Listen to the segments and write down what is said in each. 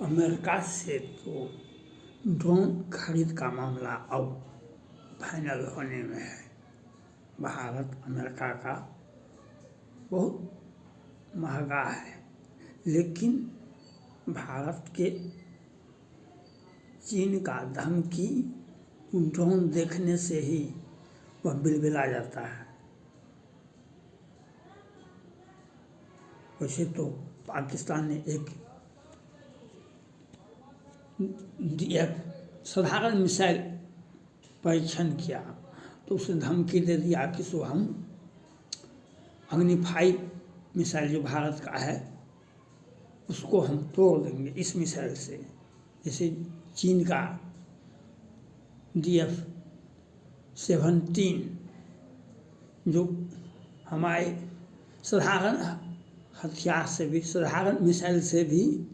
America से तो drone खरीद का मामला अब फाइनल होने में है। भारत अमेरिका का बहुत महंगा है, लेकिन भारत के चीन का धमकी ड्रोन देखने से ही वह बिलबिला जाता है। वैसे तो पाकिस्तान ने एक साधारण मिसाइल परीक्षण किया तो उसे धमकी दे दिया कि सो हम अग्नि-5 मिसाइल जो भारत का है उसको हम तोड़ देंगे इस मिसाइल से। जैसे चीन का DF-17 जो हमारे साधारण हथियार से भी, साधारण मिसाइल से भी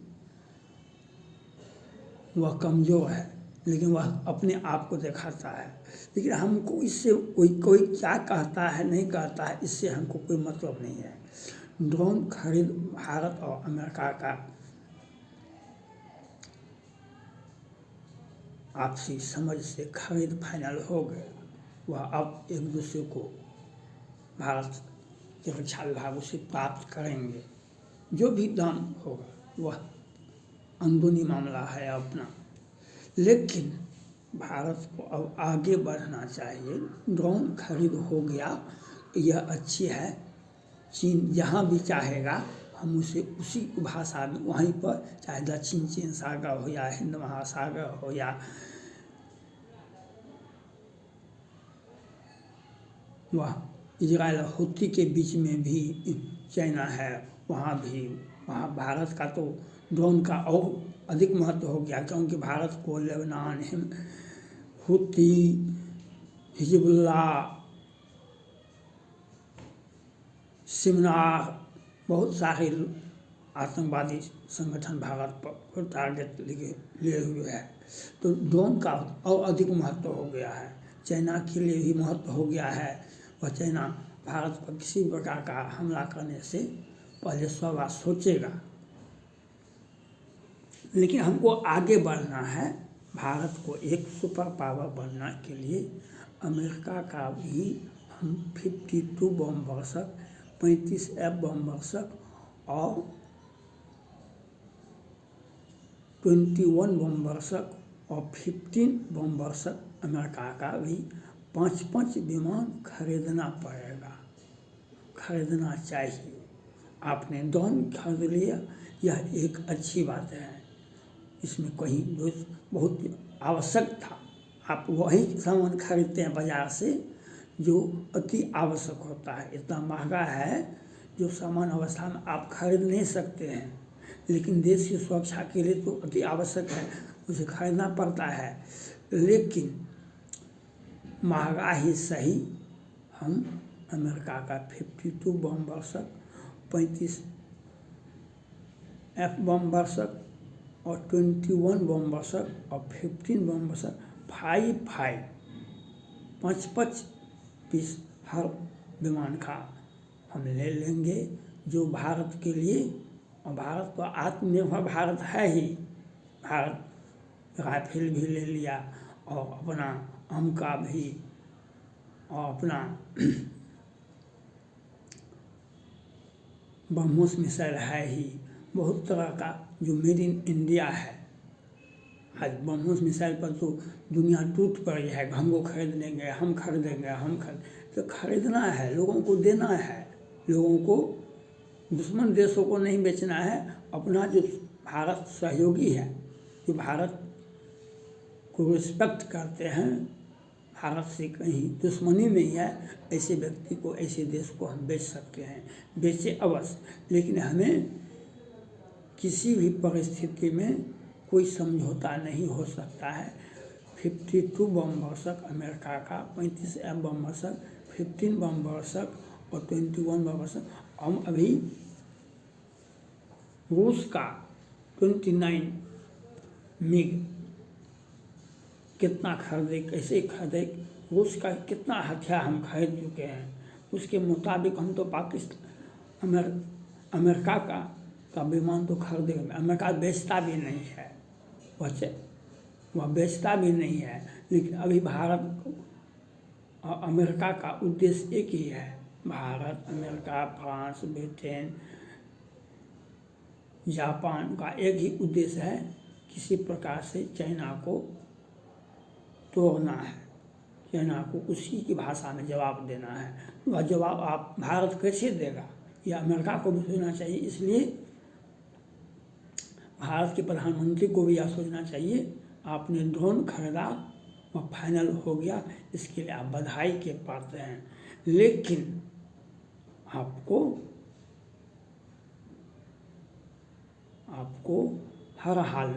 वह कमज़ोर है, लेकिन वह अपने आप को दिखाता है। लेकिन हमको इससे कोई क्या कहता है नहीं कहता है, इससे हमको कोई मतलब नहीं है। ड्रोन खरीद भारत और अमेरिका का आपसी समझ से खरीद फाइनल हो गया। वह अब एक दूसरे को भारत के रक्षा विभाग उसे प्राप्त करेंगे। जो भी दाम होगा वह अंदरूनी मामला है अपना, लेकिन भारत को अब आगे बढ़ना चाहिए। ड्रोन खरीद हो गया, यह अच्छी है। चीन जहाँ भी चाहेगा हम उसे उसी भाषा में वहीं पर, चाहे दक्षिण चीन सागर हो या हिंद महासागर हो या वह इजराइल हूथी के बीच में भी चाइना है, वहाँ भारत का तो ड्रोन का और अधिक महत्व हो गया, क्योंकि भारत को लेबनान, हूथी, हिजबुल्लाह, सिमनार बहुत सारे आतंकवादी संगठन भारत पर टारगेट लिए हुए है। तो ड्रोन का और अधिक महत्व हो गया है। चाइना के लिए भी महत्व हो गया है। वह चाइना भारत पर किसी प्रकार का हमला करने से पहले 100 बार सोचेगा। लेकिन हमको आगे बढ़ना है। भारत को एक सुपर पावर बनने के लिए अमेरिका का भी हम 52 बम वर्षक, 35 F बम वर्षक और 21 बम वर्षक और 15 बम वर्षक अमेरिका का भी 5-5 विमान खरीदना पड़ेगा, खरीदना चाहिए। आपने ड्रोन खरीद लिया, यह एक अच्छी बात है, इसमें कहीं बहुत आवश्यक था। आप वही सामान खरीदते हैं बाज़ार से जो अति आवश्यक होता है। इतना महंगा है जो सामान्य अवस्था में आप खरीद नहीं सकते हैं, लेकिन देश की सुरक्षा के लिए तो अति आवश्यक है, उसे खरीदना पड़ता है। लेकिन महंगा ही सही, हम अमेरिका का 52 बम वर्षक, 35 F बम वर्षक और 21 बम वर्षक और 15 बम वर्षक 5-5 पीस हर विमान का हम ले लेंगे, जो भारत के लिए, और भारत तो आत्मनिर्भर भारत है ही। भारत राइफल भी ले लिया और अपना आम का भी और अपना ब्रह्मोस मिसाइल है ही। बहुत तरह का जो मेड इन इंडिया है। आज ब्रह्मोस मिसाइल पर तो दुनिया टूट पड़ी है, हमको खरीदेंगे, हम खरीदेंगे, तो खरीदना है, लोगों को देना है। लोगों को, दुश्मन देशों को नहीं बेचना है। अपना जो भारत सहयोगी है, जो भारत को रिस्पेक्ट करते हैं, भारत से कहीं दुश्मनी नहीं है, ऐसे व्यक्ति को, ऐसे देश को हम बेच सकते हैं। बेचे अवश्य, लेकिन हमें किसी भी परिस्थिति में कोई समझौता नहीं हो सकता है। 52 बम वर्षक अमेरिका का, 35 F बम वर्षक, 15 बम वर्षक और 21 बम वर्षक। हम अभी रूस का 29 मिग कितना खरीदे, कैसे खरीदे, रूस का कितना हथियार हम खरीद चुके हैं, उसके मुताबिक हम तो अमेरिका का विमान तो खरीदेगा, अमेरिका बेचता भी नहीं है, वह बेचता भी नहीं है। लेकिन अभी भारत और अमेरिका का उद्देश्य एक ही है। Bharat, America, France, Britain, Japan का एक ही उद्देश्य है, किसी प्रकार से चाइना को तोड़ना है, चाइना को उसी की भाषा में जवाब देना है। वह जवाब आप भारत कैसे देगा, यह अमेरिका को भी सोचना चाहिए। इसलिए भारत के प्रधानमंत्री को भी यह सोचना चाहिए, आपने ड्रोन खरीदा, वह फाइनल हो गया, इसके लिए आप बधाई के पात्र हैं। लेकिन आपको हर हाल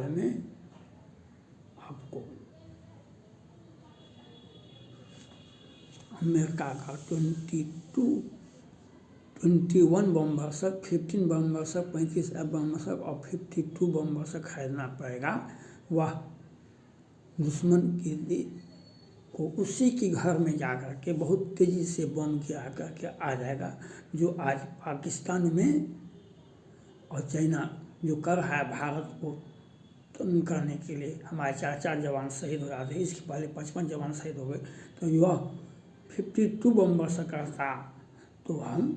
में आपको अमेरिका का 21 बमवर्षक, 15 बमवर्षक, 35 बमवर्षक और 52 बमवर्षक खरीदना पड़ेगा। वह दुश्मन को उसी के घर में जा कर के बहुत तेज़ी से बम गिरा करके आ जाएगा, जो आज पाकिस्तान में और चाइना जो कर रहा है भारत को तंग करने के लिए। हमारे 4 जवान शहीद हो जाते, इसके पहले 55 जवान शहीद हो गए। तो यह 52 बमवर्षक करता तो हम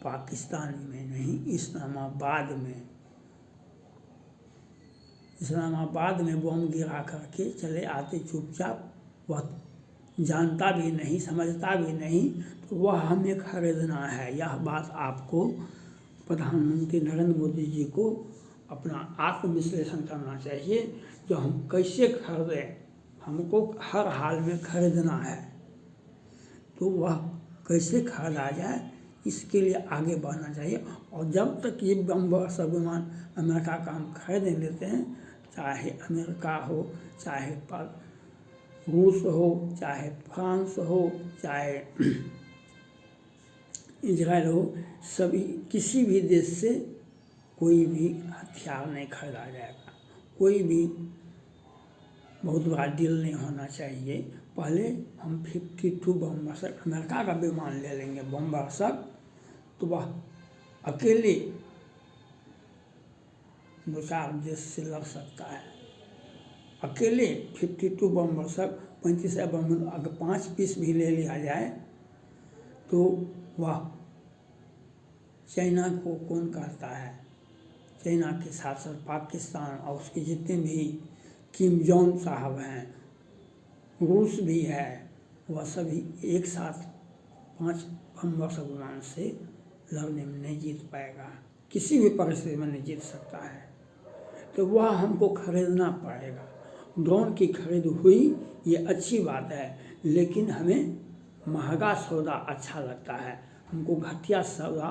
पाकिस्तान में नहीं, इस्लामाबाद में बम गिरा करके चले आते चुपचाप। वह जानता भी नहीं, समझता भी नहीं, तो वह हमें खरीदना है। यह बात आपको प्रधानमंत्री नरेंद्र मोदी जी को अपना आत्मविश्लेषण करना चाहिए। जो हम कैसे खरीदें, हमको हर हाल में खरीदना है, तो वह कैसे खरीदा जाए, इसके लिए आगे बढ़ना चाहिए। और जब तक ये बमवर्षक विमान अमेरिका का हम खरीद लेते हैं, चाहे अमेरिका हो, चाहे रूस हो, चाहे फ्रांस हो, चाहे इजराइल हो, सभी किसी भी देश से कोई भी हथियार नहीं खरीदा जाएगा। कोई भी बहुत बड़ा डील नहीं होना चाहिए। पहले हम 52 बमवर्षक अमेरिका का विमान ले लेंगे बमवर्षक, तो वह अकेले 2-4 देश से लड़ सकता है। अकेले 52 बमवर्षक, 35 बम, अगर 5 पीस भी ले लिया जाए तो वह चाइना को कौन करता है। चाइना के साथ साथ पाकिस्तान और उसके जितने भी किम जोंग साहब हैं, रूस भी है, वह सभी एक साथ 5 बमवर्षक विमान से लड़ने में नहीं जीत पाएगा, किसी भी परिस्थिति में नहीं जीत सकता है। तो वह हमको खरीदना पड़ेगा। ड्रोन की खरीद हुई, ये अच्छी बात है, लेकिन हमें महंगा सौदा अच्छा लगता है, हमको घटिया सौदा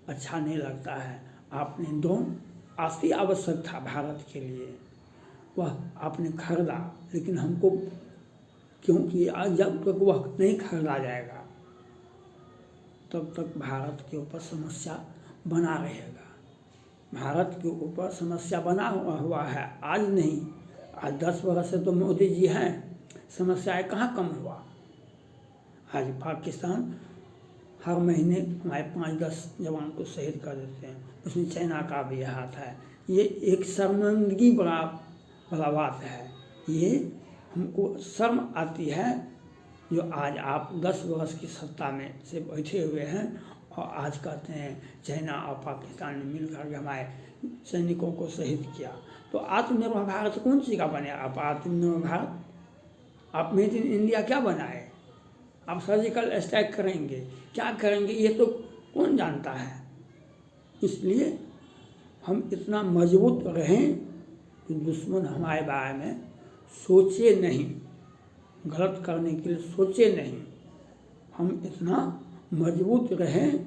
अच्छा नहीं लगता है। आपने ड्रोन अति आवश्यक था भारत के लिए, वह आपने खरीदा, लेकिन हमको, क्योंकि आज जब तक वह नहीं खरीदा जाएगा तब तक भारत के ऊपर समस्या बना रहेगा। भारत के ऊपर समस्या बना हुआ है, आज नहीं, आज 10 वर्ष से तो मोदी जी हैं, समस्याएं कहाँ कम हुआ। आज पाकिस्तान हर महीने हमारे 5-10 जवान को शहीद कर देते हैं, उसमें चाइना का भी हाथ है। ये एक शर्मिंदगी बड़ा बात है। ये हमको शर्म आती है जो आज आप 10 वर्ष की सत्ता में से बैठे हुए हैं और आज कहते हैं चाइना और पाकिस्तान ने मिलकर हमारे सैनिकों को शहीद किया। तो आत्मनिर्भर भारत कौन सी का बने। आप आत्मनिर्भर भारत, आप मेड इन इंडिया क्या बनाए। आप सर्जिकल स्ट्राइक करेंगे, क्या करेंगे, ये तो कौन जानता है। इसलिए हम इतना मजबूत रहें कि दुश्मन हमारे बारे में सोचे नहीं, गलत करने के लिए सोचे नहीं। हम इतना मजबूत रहें,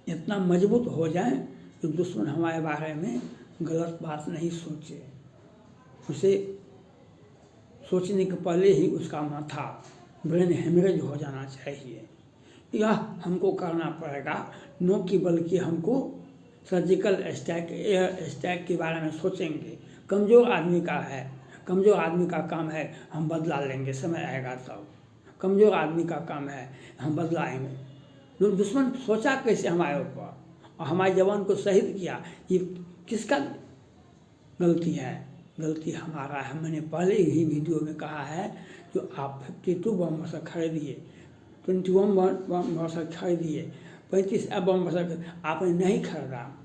इतना मजबूत हो जाएं कि दुश्मन हमारे बारे में गलत बात नहीं सोचे। उसे सोचने के पहले ही उसका माथा ब्रेन हेमरेज हो जाना चाहिए। यह हमको करना पड़ेगा, न कि बल्कि हमको सर्जिकल स्ट्राइक, एयर स्ट्राइक के बारे में सोचेंगे। कमज़ोर आदमी का है, कमज़ोर आदमी का काम है हम बदला लेंगे, समय आएगा तब। कमज़ोर आदमी का काम है हम बदलाएंगे। दुश्मन सोचा कैसे हमारे ऊपर, और हमारे जवान को शहीद किया, ये किसका गलती है? गलती हमारा है। मैंने पहले ही वीडियो में कहा है, जो आप 52 बम बर्सर खरीदिए, 21 बम बर्सर खरीदिए, 35 बम बर्सर आपने नहीं खरीदा,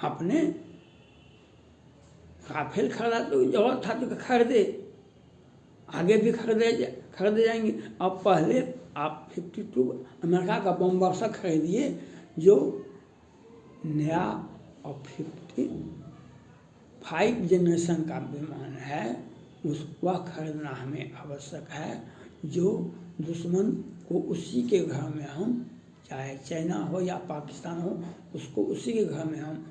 आपने राफेल खरीदा तो जरूरत था तो खरीदे, आगे भी खरीदे जाएंगे। अब पहले आप 52 अमेरिका का बम बर्सर खरीदिए, जो नया और 55 जनरेशन का विमान है, वह खरीदना हमें आवश्यक है, जो दुश्मन को उसी के घर में हम, चाहे चाइना हो या पाकिस्तान हो, उसको उसी के घर में हम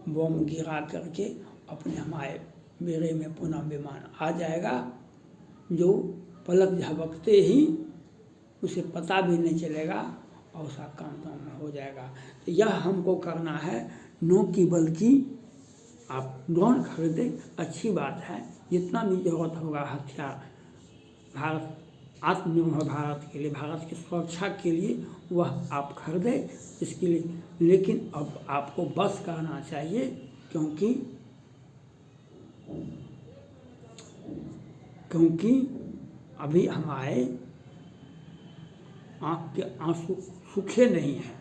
बम गिरा करके अपने हमारे बेड़े में पुनः विमान आ जाएगा, जो पलक झपकते ही उसे पता भी नहीं चलेगा और उसका काम हो जाएगा। तो यह हमको करना है, नो की बल्कि आप ड्रोन खरीदें, अच्छी बात है। जितना भी जरूरत होगा हथियार, भारत आत्मनिर्भर भारत के लिए, भारत की सुरक्षा के लिए, वह आप खरीदें इसके लिए। लेकिन अब आपको बस करना चाहिए, क्योंकि अभी हमारे आँख के आंसू सूखे नहीं हैं।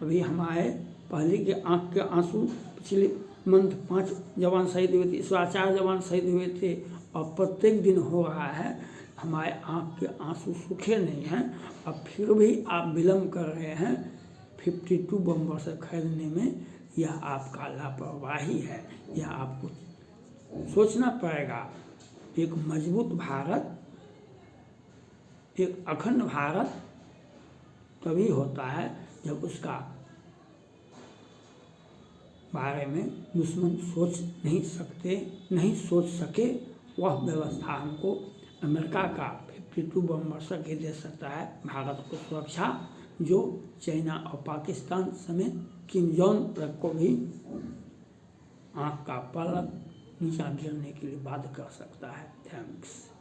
अभी हमारे पहले के आँख के आंसू, पिछले मंथ 5 जवान शहीद हुए थे, इस बार 4 जवान शहीद हुए थे, और प्रत्येक दिन हो रहा है। हमारे आँख के आंसू सूखे नहीं हैं, अब फिर भी आप विलम्ब कर रहे हैं 52 बम बर्सर खरीदने में। यह आपका लापरवाही है, यह आपको सोचना पड़ेगा। एक मजबूत भारत, एक अखंड भारत तभी होता है जब उसका बारे में दुश्मन नहीं सोच सके। वह व्यवस्था हमको अमेरिका का 52 बम बर्सर के दे सकता है भारत को सुरक्षा, जो चाइना और पाकिस्तान समेत किम जोंग तक को भी आँख का पलक नीचा गिरने के लिए बाध्य कर सकता है। थैंक्स।